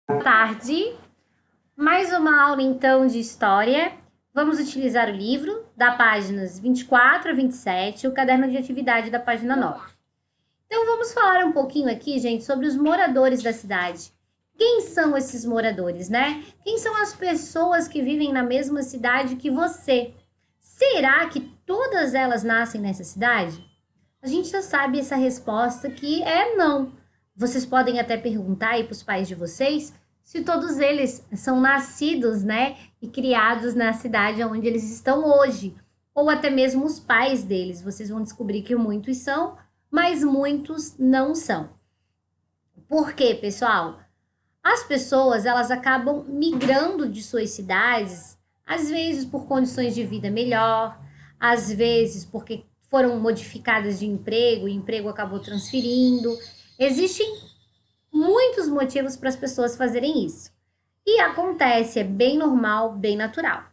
Boa tarde. Mais uma aula, então, de História. Vamos utilizar o livro, da páginas 24 a 27, o caderno de atividade da página 9. Então, vamos falar um pouquinho aqui, gente, sobre os moradores da cidade. Quem são esses moradores, né? Quem são as pessoas que vivem na mesma cidade que você? Será que todas elas nascem nessa cidade? A gente já sabe essa resposta que é não. Vocês podem até perguntar aí para os pais de vocês se todos eles são nascidos, né, e criados na cidade onde eles estão hoje, ou até mesmo os pais deles. Vocês vão descobrir que muitos são, mas muitos não são. Por quê, pessoal? As pessoas, elas acabam migrando de suas cidades, às vezes por condições de vida melhor, às vezes porque foram modificadas de emprego, o emprego acabou transferindo. Existem muitos motivos para as pessoas fazerem isso. E acontece, é bem normal, bem natural.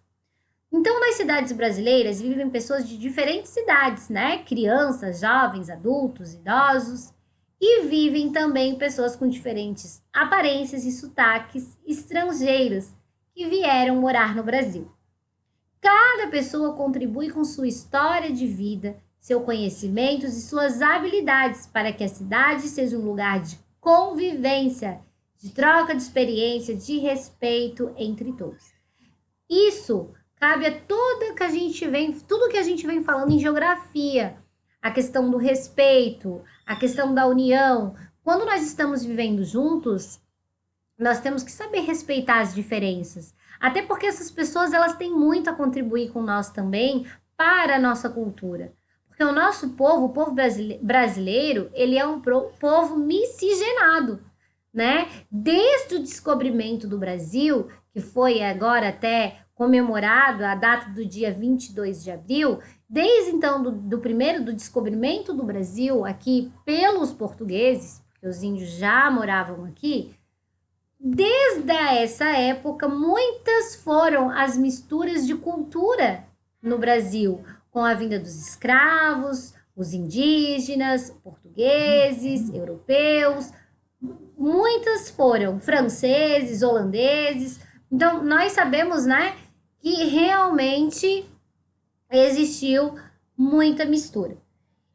Então, nas cidades brasileiras vivem pessoas de diferentes idades, né? Crianças, jovens, adultos, idosos. E vivem também pessoas com diferentes aparências e sotaques estrangeiros que vieram morar no Brasil. Cada pessoa contribui com sua história de vida, seus conhecimentos e suas habilidades para que a cidade seja um lugar de convivência, de troca de experiência, de respeito entre todos. Isso cabe a tudo que a gente vem falando em geografia, a questão do respeito, a questão da união. Quando nós estamos vivendo juntos, nós temos que saber respeitar as diferenças. Até porque essas pessoas, elas têm muito a contribuir com nós também para a nossa cultura. Porque o nosso povo, o povo brasileiro, ele é um povo miscigenado, né? Desde o descobrimento do Brasil, que foi agora até comemorado a data do dia 22 de abril, desde então do descobrimento do Brasil aqui pelos portugueses, porque os índios já moravam aqui, desde essa época, muitas foram as misturas de cultura no Brasil, com a vinda dos escravos, os indígenas, portugueses, europeus. Muitas foram franceses, holandeses. Então, nós sabemos, né, que realmente existiu muita mistura.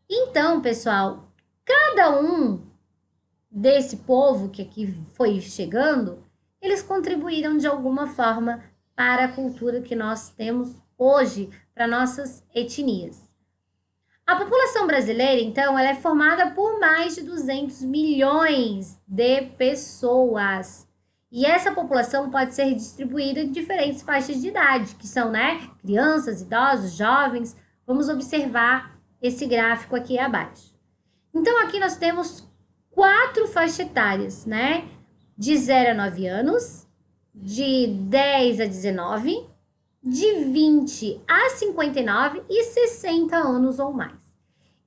Então, pessoal, cada um desse povo que aqui foi chegando, eles contribuíram de alguma forma para a cultura que nós temos hoje, para nossas etnias. A população brasileira, então, ela é formada por mais de 200 milhões de pessoas. E essa população pode ser distribuída em diferentes faixas de idade, que são, né, crianças, idosos, jovens. Vamos observar esse gráfico aqui abaixo. Então, aqui nós temos 4 faixas etárias, né? De 0 a 9 anos, de 10 a 19, de 20 a 59 e 60 anos ou mais.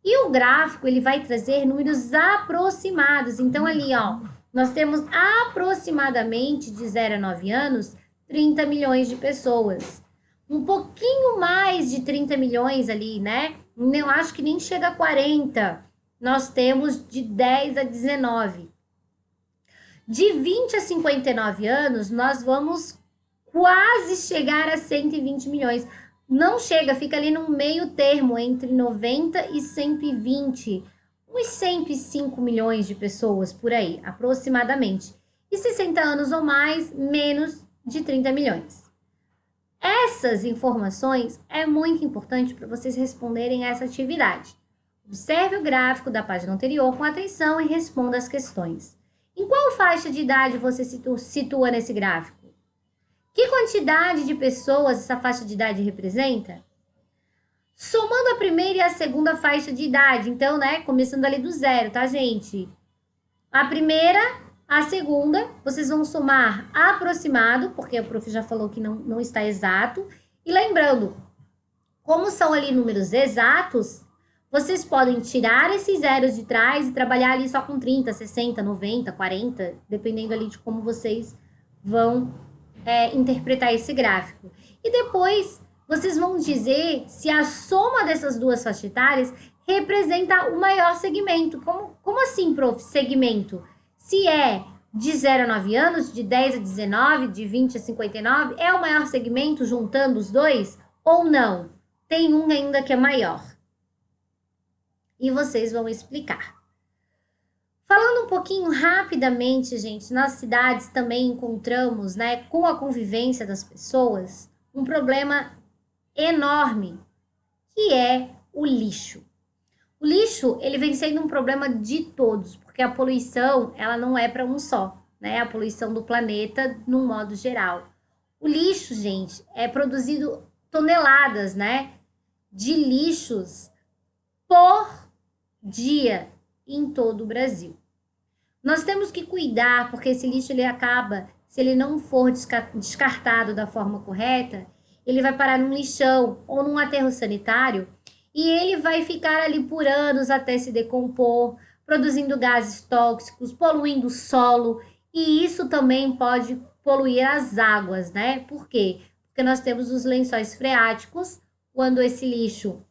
E o gráfico, ele vai trazer números aproximados. Então, ali, ó, nós temos aproximadamente de 0 a 9 anos, 30 milhões de pessoas. Um pouquinho mais de 30 milhões ali, né? Eu acho que nem chega a 40. Nós temos de 10 a 19. De 20 a 59 anos, nós vamos quase chegar a 120 milhões. Não chega, fica ali no meio termo, entre 90 e 120. Uns 105 milhões de pessoas por aí, aproximadamente. E 60 anos ou mais, menos de 30 milhões. Essas informações é muito importante para vocês responderem a essa atividade. Observe o gráfico da página anterior com atenção e responda as questões. Em qual faixa de idade você situa nesse gráfico? Que quantidade de pessoas essa faixa de idade representa? Somando a primeira e a segunda faixa de idade, então, né, começando ali do 0, tá, gente? A primeira, a segunda, vocês vão somar aproximado, porque o prof já falou que não está exato. E lembrando, como são ali números exatos, vocês podem tirar esses zeros de trás e trabalhar ali só com 30, 60, 90, 40, dependendo ali de como vocês vão interpretar esse gráfico. E depois, vocês vão dizer se a soma dessas duas faixas etárias representa o maior segmento. Como assim, prof, segmento? Se é de 0 a 9 anos, de 10 a 19, de 20 a 59, é o maior segmento juntando os dois ou não? Tem um ainda que é maior. E vocês vão explicar. Falando um pouquinho rapidamente, gente, nas cidades também encontramos, né, com a convivência das pessoas, um problema enorme, que é o lixo. O lixo, ele vem sendo um problema de todos, porque a poluição, ela não é para um só, né? A poluição do planeta, num modo geral. O lixo, gente, é produzido toneladas, né, de lixos por dia em todo o Brasil. Nós temos que cuidar, porque esse lixo ele acaba, se ele não for descartado da forma correta, ele vai parar num lixão ou num aterro sanitário e ele vai ficar ali por anos até se decompor, produzindo gases tóxicos, poluindo o solo, e isso também pode poluir as águas, né? Por quê? Porque nós temos os lençóis freáticos, quando esse lixo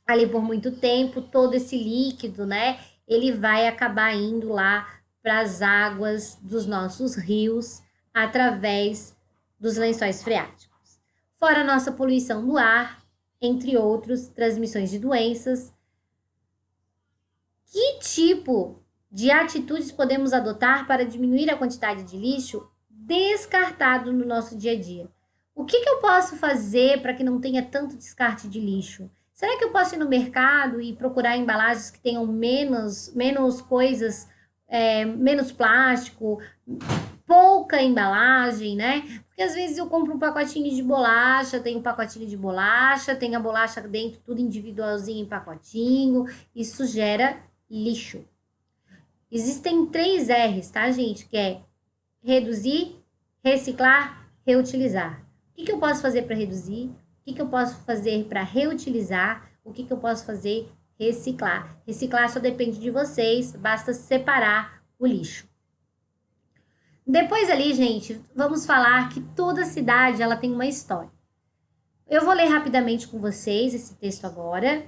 ali por muito tempo, todo esse líquido, né, ele vai acabar indo lá para as águas dos nossos rios através dos lençóis freáticos. Fora a nossa poluição do ar, entre outros, transmissões de doenças. Que tipo de atitudes podemos adotar para diminuir a quantidade de lixo descartado no nosso dia a dia? O que eu posso fazer para que não tenha tanto descarte de lixo? Será que eu posso ir no mercado e procurar embalagens que tenham menos coisas, menos plástico, pouca embalagem, né? Porque às vezes eu compro um pacotinho de bolacha, tem um pacotinho de bolacha, tem a bolacha dentro, tudo individualzinho em pacotinho, isso gera lixo. Existem 3 R's, tá, gente? Que é reduzir, reciclar, reutilizar. O que eu posso fazer para reduzir? O que eu posso fazer para reutilizar? O que eu posso fazer? Reciclar. Reciclar só depende de vocês, basta separar o lixo. Depois ali, gente, vamos falar que toda cidade ela tem uma história. Eu vou ler rapidamente com vocês esse texto agora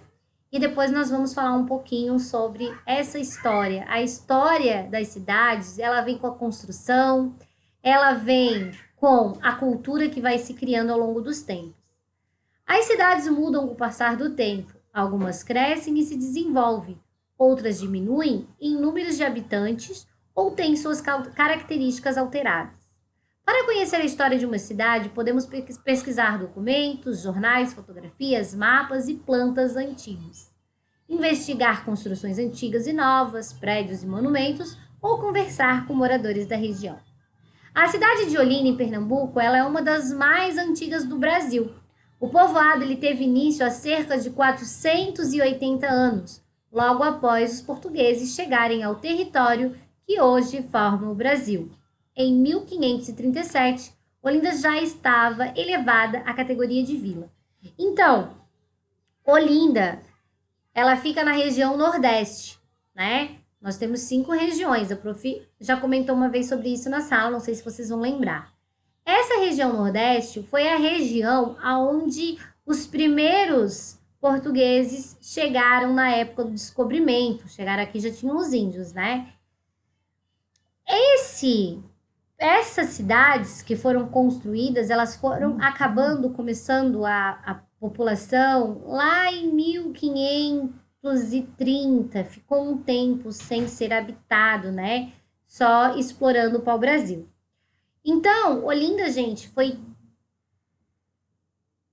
e depois nós vamos falar um pouquinho sobre essa história. A história das cidades, ela vem com a construção, ela vem com a cultura que vai se criando ao longo dos tempos. As cidades mudam com o passar do tempo. Algumas crescem e se desenvolvem, outras diminuem em números de habitantes ou têm suas características alteradas. Para conhecer a história de uma cidade, podemos pesquisar documentos, jornais, fotografias, mapas e plantas antigos. Investigar construções antigas e novas, prédios e monumentos, ou conversar com moradores da região. A cidade de Olinda, em Pernambuco, ela é uma das mais antigas do Brasil. O povoado ele teve início há cerca de 480 anos, logo após os portugueses chegarem ao território que hoje forma o Brasil. Em 1537, Olinda já estava elevada à categoria de vila. Então, Olinda, ela fica na região Nordeste, né? Nós temos 5 regiões, a prof já comentou uma vez sobre isso na sala, não sei se vocês vão lembrar. Essa região Nordeste foi a região onde os primeiros portugueses chegaram na época do descobrimento. Chegaram aqui, já tinham os índios, né? Essas cidades que foram construídas, elas foram acabando, começando a população lá em 1530. Ficou um tempo sem ser habitado, né? Só explorando o pau-brasil. Então, Olinda, gente, foi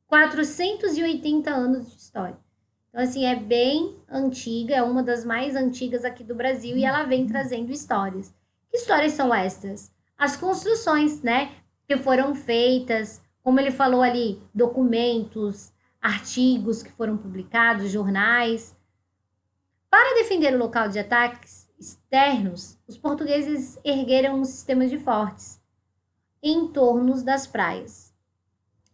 480 anos de história. Então, assim, é bem antiga, é uma das mais antigas aqui do Brasil e ela vem trazendo histórias. Que histórias são estas? As construções, né, que foram feitas, como ele falou ali, documentos, artigos que foram publicados, jornais. Para defender o local de ataques externos, os portugueses ergueram um sistema de fortes em torno das praias.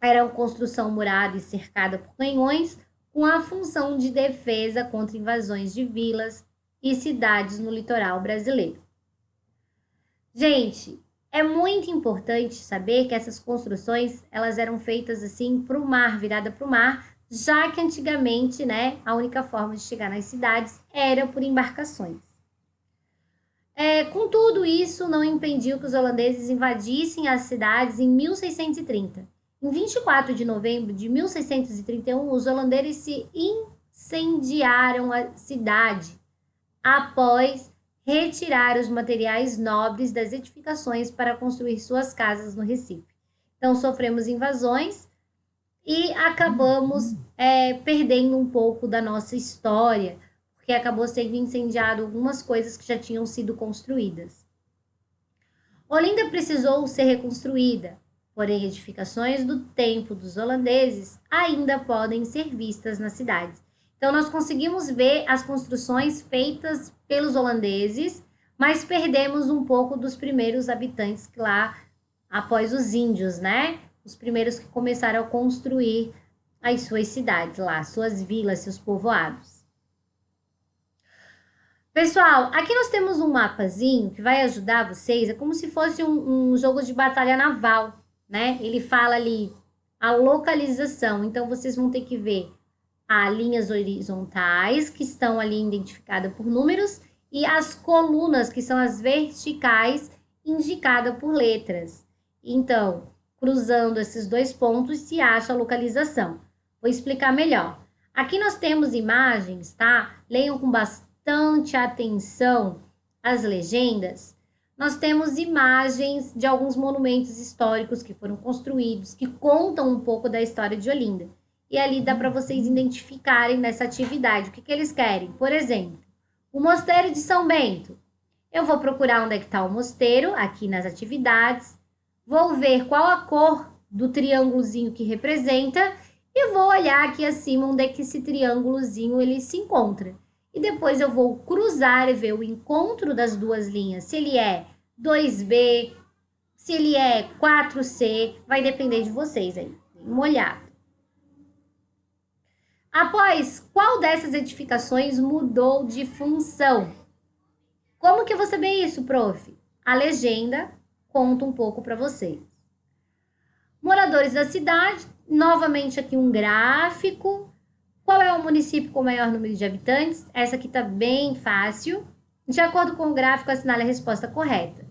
Era uma construção murada e cercada por canhões, com a função de defesa contra invasões de vilas e cidades no litoral brasileiro. Gente, é muito importante saber que essas construções, elas eram feitas assim para o mar, virada para o mar, já que antigamente, né, a única forma de chegar nas cidades era por embarcações. Contudo, isso não impediu que os holandeses invadissem as cidades em 1630. Em 24 de novembro de 1631, os holandeses se incendiaram a cidade após retirar os materiais nobres das edificações para construir suas casas no Recife. Então, sofremos invasões e acabamos perdendo um pouco da nossa história, porque acabou sendo incendiado algumas coisas que já tinham sido construídas. Olinda precisou ser reconstruída, porém edificações do tempo dos holandeses ainda podem ser vistas na cidade. Então, nós conseguimos ver as construções feitas pelos holandeses, mas perdemos um pouco dos primeiros habitantes lá após os índios, né? Os primeiros que começaram a construir as suas cidades lá, suas vilas, seus povoados. Pessoal, aqui nós temos um mapazinho que vai ajudar vocês, é como se fosse um jogo de batalha naval, né? Ele fala ali a localização, então vocês vão ter que ver as linhas horizontais, que estão ali identificadas por números, e as colunas, que são as verticais, indicadas por letras. Então, cruzando esses dois pontos, se acha a localização. Vou explicar melhor. Aqui nós temos imagens, tá? Leiam com bastante atenção as legendas. Nós temos imagens de alguns monumentos históricos que foram construídos, que contam um pouco da história de Olinda. E ali dá para vocês identificarem nessa atividade o que eles querem. Por exemplo, o Mosteiro de São Bento. Eu vou procurar onde é que está o mosteiro, aqui nas atividades. Vou ver qual a cor do triângulozinho que representa e vou olhar aqui acima onde é que esse triângulozinho ele se encontra. E depois eu vou cruzar e ver o encontro das duas linhas, se ele é 2B, se ele é 4C, vai depender de vocês aí. Dê uma olhada. Após, qual dessas edificações mudou de função? Como que eu vou saber isso, prof? A legenda conta um pouco para vocês. Moradores da cidade, novamente aqui um gráfico. Qual é o município com maior número de habitantes? Essa aqui está bem fácil. De acordo com o gráfico, assinale a resposta correta.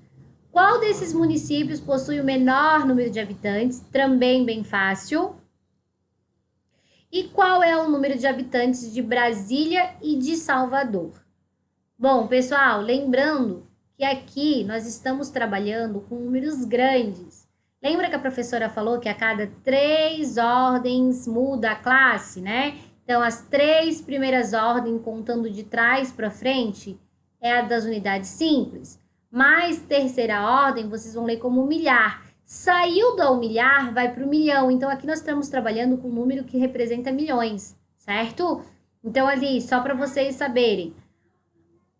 Qual desses municípios possui o menor número de habitantes? Também bem fácil. E qual é o número de habitantes de Brasília e de Salvador? Bom, pessoal, lembrando que aqui nós estamos trabalhando com números grandes. Lembra que a professora falou que a cada 3 ordens muda a classe, né? Então, as 3 primeiras ordens, contando de trás para frente, é a das unidades simples. Mais terceira ordem, vocês vão ler como milhar. Saiu do milhar, vai para o milhão. Então, aqui nós estamos trabalhando com um número que representa milhões, certo? Então, ali, só para vocês saberem.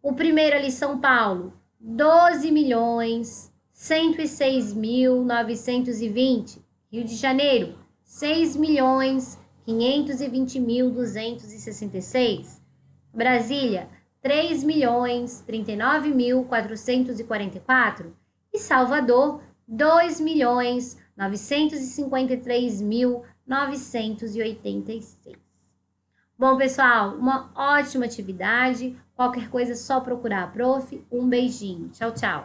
O primeiro ali, São Paulo, 12.106.920. Rio de Janeiro, 6.520.266. Brasília, 3.039.444. E Salvador, 2.953.986. Bom, pessoal, uma ótima atividade. Qualquer coisa é só procurar a prof. Um beijinho. Tchau, tchau.